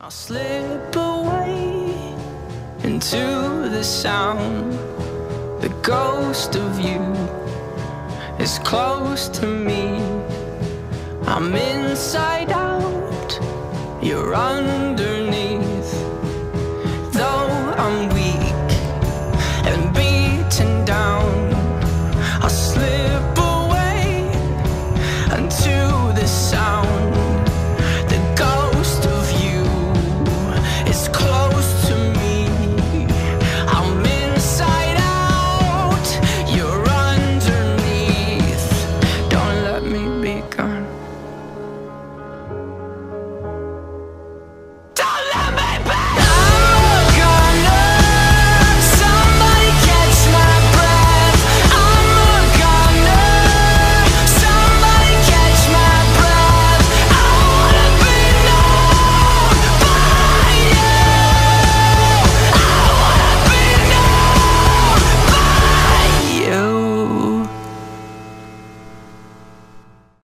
I'll slip away into the sound. The ghost of you is close to me. I'm inside out, you're underneath.